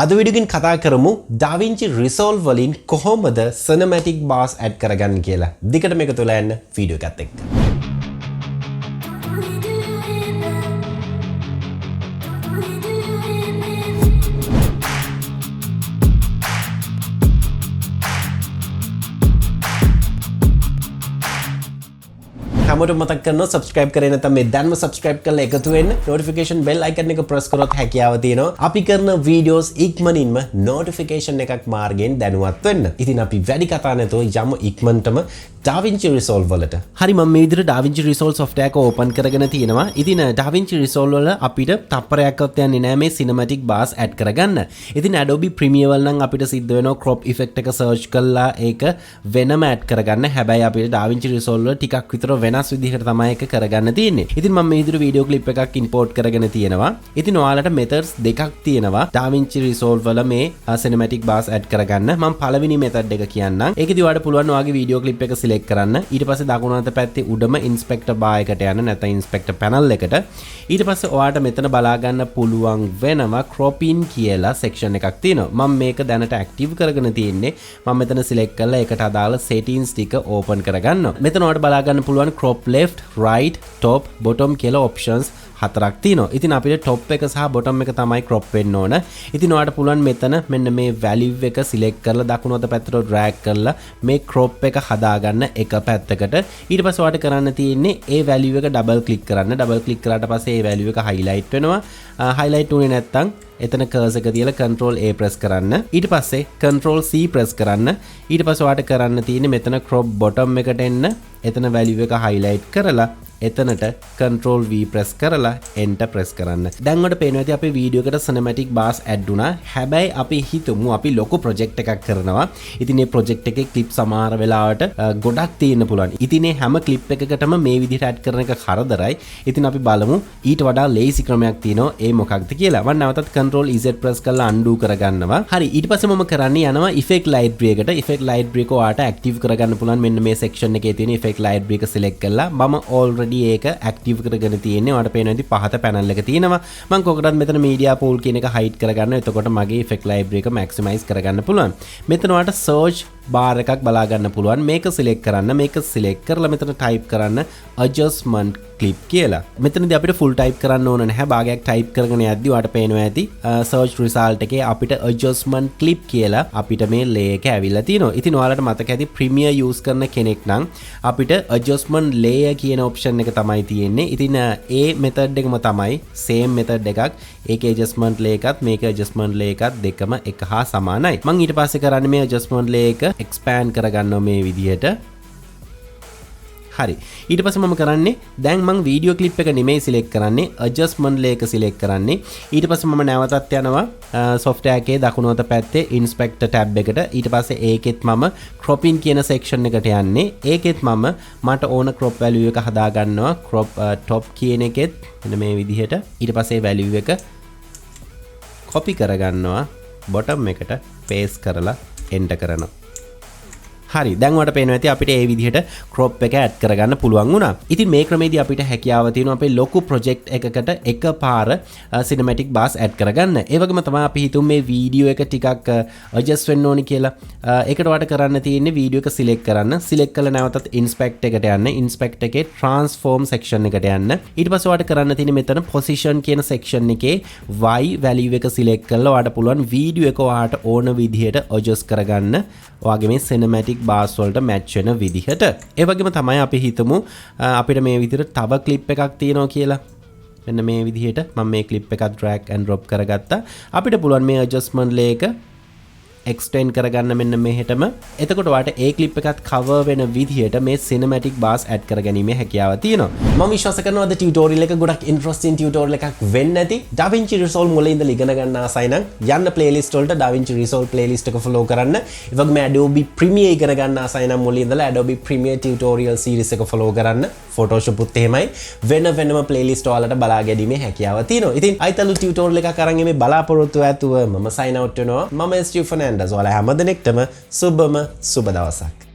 අද වීඩියෝකින් කතා කරමු DaVinci Resolve වලින් කොහොමද cinematic bars add කරගන්නේ කියලා. දිගටම එකතු වෙලා යන්න වීඩියෝ එකත් එක්ක. හැමෝටම මතක් කරනවා subscribe කරේ නැත්නම් මේ දැන්ම subscribe කරලා එකතු වෙන්න. notification bell icon එක press කරොත් හැකියාව තියෙනවා අපි කරන videos ඉක්මනින්ම notification එකක් මාර්ගයෙන් දැනුවත් වෙන්න. ඉතින් අපි වැඩි කතා නැතුව යමු ඉක්මනටම DaVinci Resolve වලට. හරි මම මේ විදිහට DaVinci Resolve software එක open කරගෙන තියෙනවා. ඉතින් DaVinci Resolve වල අපිට තප්පරයක්වත් යන්නේ නැහැ මේ cinematic bars add කරගන්න. ඉතින් Adobe Premiere වල නම් අපිට සිද්ධ වෙනවා crop effect එක search කරලා ඒක වෙනම add කරගන්න. හැබැයි අපිට DaVinci Resolve වල ටිකක් විතර වෙනස් විදිහකට තමයි ඒක කරගන්න තියෙන්නේ. ඉතින් මම මේ විදිහට වීඩියෝ ක්ලිප් එකක් import කරගෙන තියෙනවා. ඉතින් ඔයාලට methods දෙකක් තියෙනවා DaVinci Resolve වල මේ cinematic bars add කරගන්න. මම පළවෙනි method එක කියන්නම්. ඒකෙදි ඔයාලට පුළුවන් ඔයාගේ වීඩියෝ ක්ලිප් එක select කරන්න. ඊට පස්සේ දකුණු අත පැත්තේ උඩම inspector bar එකට යන්න නැත්නම් inspector panel එකට. ඊට පස්සේ ඔයාලට මෙතන බලා ගන්න පුළුවන් වෙනවා crop in කියලා section එකක් තියෙනවා. මම මේක දැනට active කරගෙන තියෙන්නේ. මම මෙතන select කරලා ඒකට අදාළ settings ටික open කරගන්නවා. මෙතන ඔයාලට බලා ගන්න පුළුවන් crop left, right, top, bottom කියලා options හතරක් තියෙනවා. ඉතින් අපිට top එක සහ bottom එක තමයි crop වෙන්න ඕන. ඉතින් ඔයාලට පුළුවන් මෙතන මෙන්න මේ value එක select කරලා දකුණු අත පැත්තට drag කරලා මේ crop එක හදාගන්න එක පැත්තකට. ඊට පස්සේ ඔයාලට කරන්න තියෙන්නේ ඒ value එක double click කරන්න. double click කරාට පස්සේ ඒ value එක highlight වෙනවා. highlight උනේ නැත්තම් එතන cursor එක තියලා control A press කරන්න. ඊට පස්සේ control C press කරන්න. ඊට පස්සේ ඔයාලට කරන්න තියෙන්නේ මෙතන crop bottom එකට එන්න. එතන value එක highlight කරලා එතනට control V press කරලා enter press කරන්න. දැන් ඔයාලට පේනවා ඇති අපේ වීඩියෝ එකට cinematic bars add වුණා. හැබැයි අපි හිතමු අපි ලොකු project එකක් කරනවා. ඉතින් මේ project එකේ clip සමහර වෙලාවට ගොඩක් තියෙන්න පුළුවන්. ඉතින් මේ හැම clip එකකටම මේ විදිහට add කරන එක කරදරයි. ඉතින් අපි බලමු ඊට වඩා lazy ක්‍රමයක් තියෙනවා. ඒ මොකක්ද කියලා. මම නැවතත් control Z press කරලා undo කරගන්නවා. හරි ඊට පස්සේ මම කරන්නේ යනවා effect library එකට. effect library එක ඔයාලට active කරගන්න පුළුවන්. මෙන්න මේ section එකේ තියෙන effect library එක select කරලා මම already ඒක active කරගෙන තියෙන්නේ. ඔයාලට පේනවා ඉතින් පහත panel එක තියෙනවා. මම කොකටත් මෙතන media pool කියන එක hide කරගන්න. එතකොට මගේ effect library එක maximize කරගන්න පුළුවන්. මෙතන ඔයාලට search bar එකක් බලා ගන්න පුළුවන්. මේක select කරන්න. මේක select කරලා මෙතන type කරන්න adjustment clip කියලා. මෙතනදී අපිට full type කරන්න ඕන නැහැ. භාගයක් type කරගෙන යද්දි ඔයාලට පේනවා ඇති search result එකේ අපිට adjustment clip කියලා අපිට මේ layer එක ඇවිල්ලා තියෙනවා. ඉතින් ඔයාලට මතක ඇති Premiere use කරන කෙනෙක් නම් අපිට adjustment layer කියන option එක තමයි තියෙන්නේ. ඉතින් ඒ method එකම තමයි same method එකක්. ඒකේ adjustment layer එකත් මේකේ adjustment layer එකත් දෙකම එක හා සමානයි. මම ඊට පස්සේ කරන්නේ මේ adjustment layer එක expand කරගන්නවා මේ විදිහට. හරි ඊට පස්සේ මම කරන්නේ දැන් මම වීඩියෝ ක්ලිප් එක නෙමෙයි සිලෙක්ට් කරන්නේ adjustment layer එක සිලෙක්ට් කරන්නේ. ඊට පස්සේ මම නැවතත් යනවා software එකේ දකුණු අත පැත්තේ inspector tab එකට. ඊට පස්සේ ඒකෙත් මම crop in කියන section එකට යන්නේ. ඒකෙත් මම මට ඕන crop value එක හදා ගන්නවා. crop top කියන එකෙත් මෙන්න මේ විදිහට. ඊට පස්සේ value එක copy කරගන්නවා bottom එකට paste කරලා enter කරනවා. හරි දැන් ඔයාලට පේනවා ඇති අපිට මේ විදිහට crop එක add කරගන්න පුළුවන් වුණා. ඉතින් මේ ක්‍රමයේදී අපිට හැකියාව තියෙනවා අපේ ලොකු project එකකට එකපාර cinematic bars add කරගන්න. ඒ වගේම තමයි අපි හිතුම් මේ වීඩියෝ එක ටිකක් adjust වෙන්න ඕනි කියලා. ඒකට ඔයාලට කරන්න තියෙන්නේ වීඩියෝ එක select කරන්න. select කරලා නැවතත් inspect එකට යන්න. inspect එකේ transform section එකට යන්න. ඊට පස්සේ ඔයාලට කරන්න තියෙන්නේ මෙතන position කියන section එකේ y value එක select කරලා ඔයාලට පුළුවන් වීඩියෝ එක ඔයාලට ඕන විදිහට adjust කරගන්න. ඔයාගේ මේ cinematic bars වලට match වෙන විදිහට. ඒ වගේම තමයි අපි හිතමු අපිට මේ විදිහට තව clip එකක් තියෙනවා කියලා. මෙන්න මේ විදිහට මම මේ clip එකක් drag and drop කරගත්තා. අපිට පුළුවන් මේ adjustment layer එක extend කරගන්න මෙන්න මෙහෙටම. එතකොට ඔයාලට ඒ clip එකත් cover වෙන විදිහට මේ cinematic bars add කරගැනීමේ හැකියාව තියෙනවා. මම විශ්වාස කරනවා අද tutorial එක ගොඩක් interesting tutorial එකක් වෙන්න ඇති. DaVinci Resolve මුලින් ඉඳලා ඉගෙන ගන්න ආසයි නම් යන්න playlist වලට DaVinci Resolve playlist එක follow කරන්න. ඒ වගේම Adobe Premiere ඉගෙන ගන්න ආසයි නම් මුලින් ඉඳලා Adobe Premiere tutorial series එක follow කරන්න. Photoshop උත් එහෙමයි. වෙනම playlist වලට බලා ගැනීමේ හැකියාව තියෙනවා. ඉතින් අයිතලු tutorial එකක් අරන් මේ බලාපොරොත්තු ඇතුව මම sign out වෙනවා. මම ස්ටීෆන් ඔයාලා හැම දිනෙකටම සුබම සුබ දවසක්.